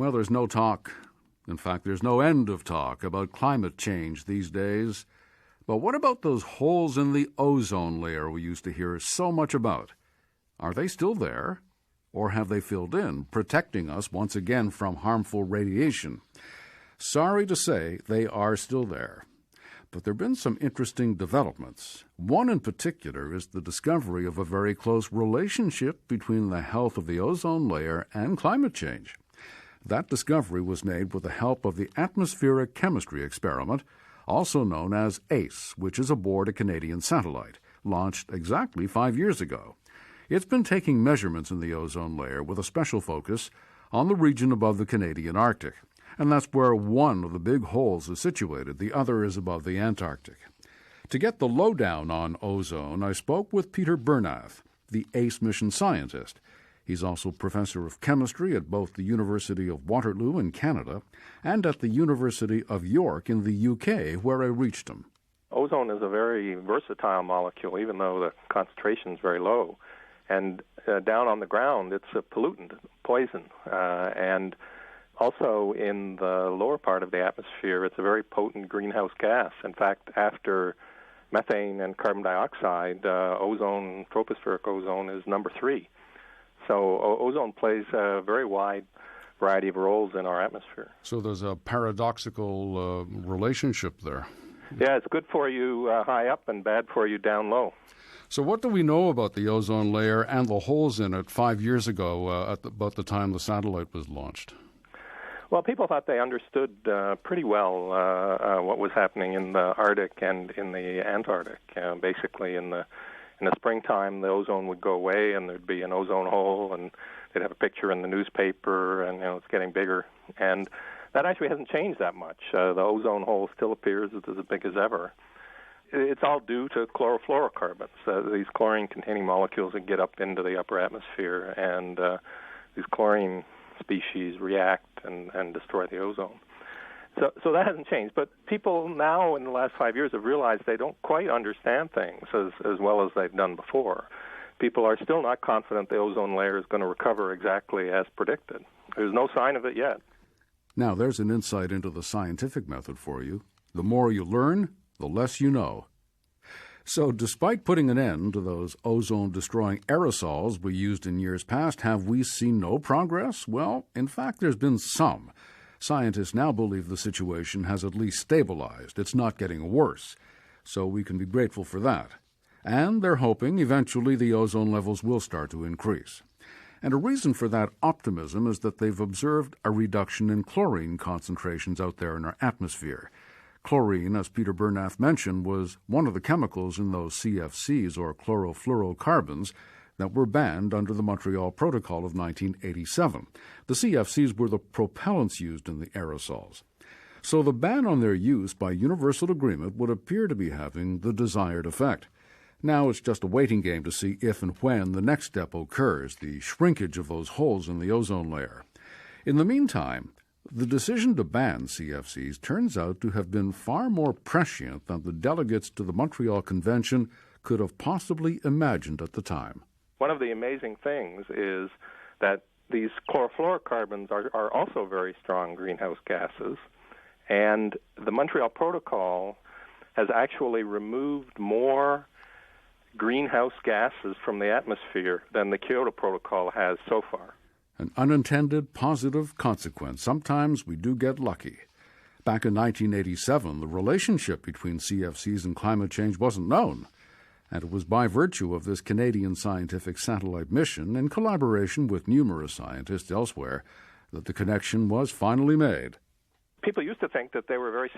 Well, there's no talk. In fact, there's no end of talk about climate change these days. But what about those holes in the ozone layer we used to hear so much about? Are they still there? Or have they filled in, protecting us once again from harmful radiation? Sorry to say, they are still there. But there have been some interesting developments. One in particular is the discovery of a very close relationship between the health of the ozone layer and climate change. That discovery was made with the help of the atmospheric chemistry experiment, also known as ACE, which is aboard a Canadian satellite, launched exactly 5 years ago. It's been taking measurements in the ozone layer with a special focus on the region above the Canadian Arctic. And that's where one of the big holes is situated. The other is above the Antarctic. To get the lowdown on ozone, I spoke with Peter Bernath, the ACE mission scientist. He's also professor of chemistry at both the University of Waterloo in Canada and at the University of York in the UK, where I reached him. Ozone is a very versatile molecule, even though the concentration is very low. And down on the ground, it's a pollutant, poison. And also in the lower part of the atmosphere, it's a very potent greenhouse gas. In fact, after methane and carbon dioxide, ozone, tropospheric ozone, is number 3. So ozone plays a very wide variety of roles in our atmosphere. So there's a paradoxical relationship there. Yeah, it's good for you high up and bad for you down low. So what do we know about the ozone layer and the holes in it 5 years ago, about the time the satellite was launched? Well, people thought they understood pretty well what was happening in the Arctic and in the Antarctic. Basically, in the springtime, the ozone would go away, and there'd be an ozone hole, and they'd have a picture in the newspaper, and it's getting bigger. And that actually hasn't changed that much. The ozone hole still appears as big as ever. It's all due to chlorofluorocarbons, these chlorine-containing molecules that get up into the upper atmosphere, and these chlorine species react and destroy the ozone. So that hasn't changed. But people now in the last 5 years have realized they don't quite understand things as well as they've done before. People are still not confident the ozone layer is going to recover exactly as predicted. There's no sign of it yet. Now, there's an insight into the scientific method for you. The more you learn, the less you know. So despite putting an end to those ozone-destroying aerosols we used in years past, have we seen no progress? Well, in fact, there's been some. Scientists now believe the situation has at least stabilized. It's not getting worse. So we can be grateful for that. And they're hoping eventually the ozone levels will start to increase. And a reason for that optimism is that they've observed a reduction in chlorine concentrations out there in our atmosphere. Chlorine, as Peter Bernath mentioned, was one of the chemicals in those CFCs, or chlorofluorocarbons, that were banned under the Montreal Protocol of 1987. The CFCs were the propellants used in the aerosols. So the ban on their use by universal agreement would appear to be having the desired effect. Now it's just a waiting game to see if and when the next step occurs, the shrinkage of those holes in the ozone layer. In the meantime, the decision to ban CFCs turns out to have been far more prescient than the delegates to the Montreal Convention could have possibly imagined at the time. One of the amazing things is that these chlorofluorocarbons are also very strong greenhouse gases, and the Montreal Protocol has actually removed more greenhouse gases from the atmosphere than the Kyoto Protocol has so far. An unintended positive consequence. Sometimes we do get lucky. Back in 1987, the relationship between CFCs and climate change wasn't known, and it was by virtue of this Canadian scientific satellite mission, in collaboration with numerous scientists elsewhere, that the connection was finally made. People used to think that they were very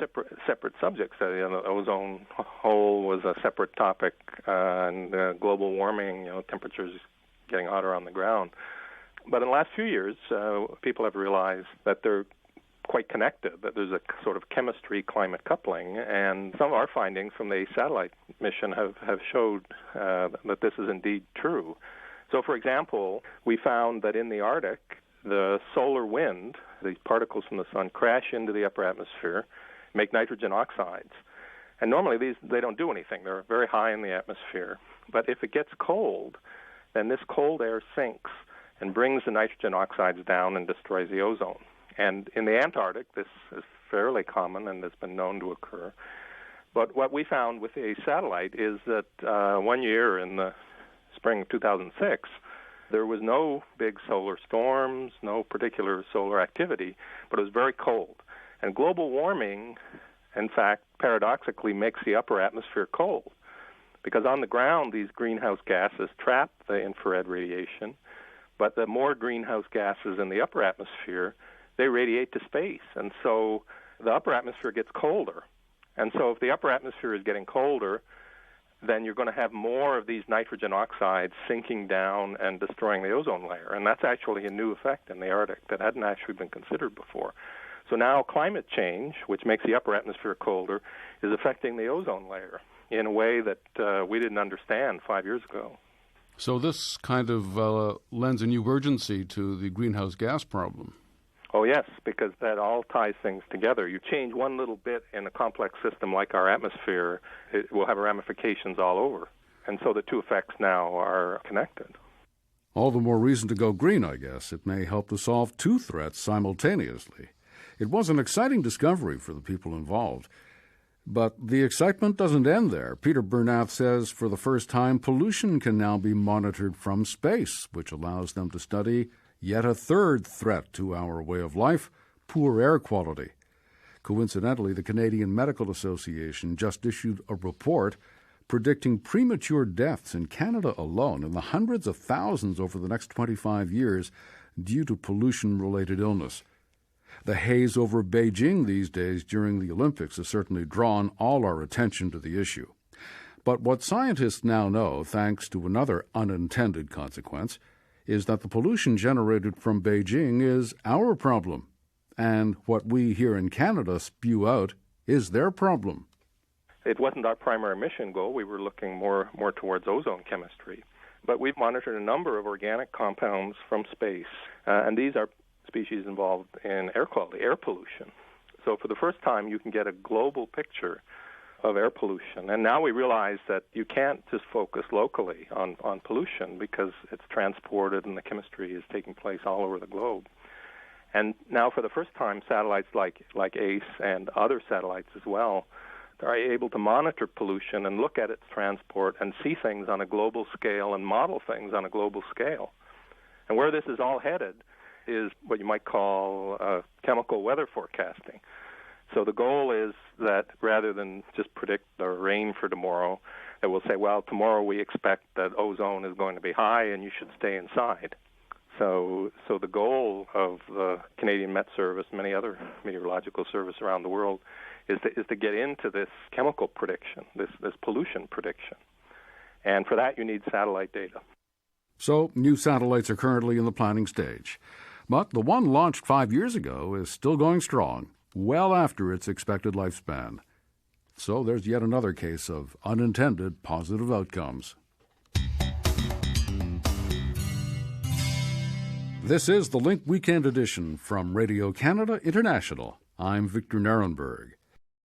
separate subjects. The ozone hole was a separate topic, and global warming, temperatures getting hotter on the ground. But in the last few years, people have realized that they're quite connected, that there's a sort of chemistry-climate coupling, and some of our findings from the satellite mission have showed that this is indeed true. So, for example, we found that in the Arctic, the solar wind, these particles from the sun, crash into the upper atmosphere, make nitrogen oxides. And normally they don't do anything. They're very high in the atmosphere. But if it gets cold, then this cold air sinks and brings the nitrogen oxides down and destroys the ozone. And in the Antarctic, this is fairly common and has been known to occur. But what we found with a satellite is that 1 year in the spring of 2006, there was no big solar storms, no particular solar activity, but it was very cold. And global warming, in fact, paradoxically makes the upper atmosphere cold, because on the ground these greenhouse gases trap the infrared radiation, but the more greenhouse gases in the upper atmosphere, they radiate to space. And so the upper atmosphere gets colder. And so if the upper atmosphere is getting colder, then you're going to have more of these nitrogen oxides sinking down and destroying the ozone layer. And that's actually a new effect in the Arctic that hadn't actually been considered before. So now climate change, which makes the upper atmosphere colder, is affecting the ozone layer in a way that we didn't understand 5 years ago. So this kind of lends a new urgency to the greenhouse gas problem. Oh, yes, because that all ties things together. You change one little bit in a complex system like our atmosphere, it will have ramifications all over. And so the two effects now are connected. All the more reason to go green, I guess. It may help to solve two threats simultaneously. It was an exciting discovery for the people involved. But the excitement doesn't end there. Peter Bernath says for the first time, pollution can now be monitored from space, which allows them to study yet a third threat to our way of life, poor air quality. Coincidentally, the Canadian Medical Association just issued a report predicting premature deaths in Canada alone in the hundreds of thousands over the next 25 years due to pollution-related illness. The haze over Beijing these days during the Olympics has certainly drawn all our attention to the issue. But what scientists now know, thanks to another unintended consequence, is that the pollution generated from Beijing is our problem, and what we here in Canada spew out is their problem. It wasn't our primary mission goal. We were looking more towards ozone chemistry. But we've monitored a number of organic compounds from space, and these are species involved in air quality, air pollution. So for the first time, you can get a global picture of air pollution. And now we realize that you can't just focus locally on pollution because it's transported and the chemistry is taking place all over the globe. And now for the first time, satellites like ACE and other satellites as well are able to monitor pollution and look at its transport and see things on a global scale and model things on a global scale. And where this is all headed is what you might call chemical weather forecasting. So the goal is that rather than just predict the rain for tomorrow, that we'll say, well, tomorrow we expect that ozone is going to be high and you should stay inside. So the goal of the Canadian Met Service, many other meteorological services around the world, is to get into this chemical prediction, this pollution prediction. And for that, you need satellite data. So new satellites are currently in the planning stage. But the one launched 5 years ago is still going strong, well after its expected lifespan. So there's yet another case of unintended positive outcomes. This is the Link Weekend Edition from Radio Canada International. I'm Victor Narenberg.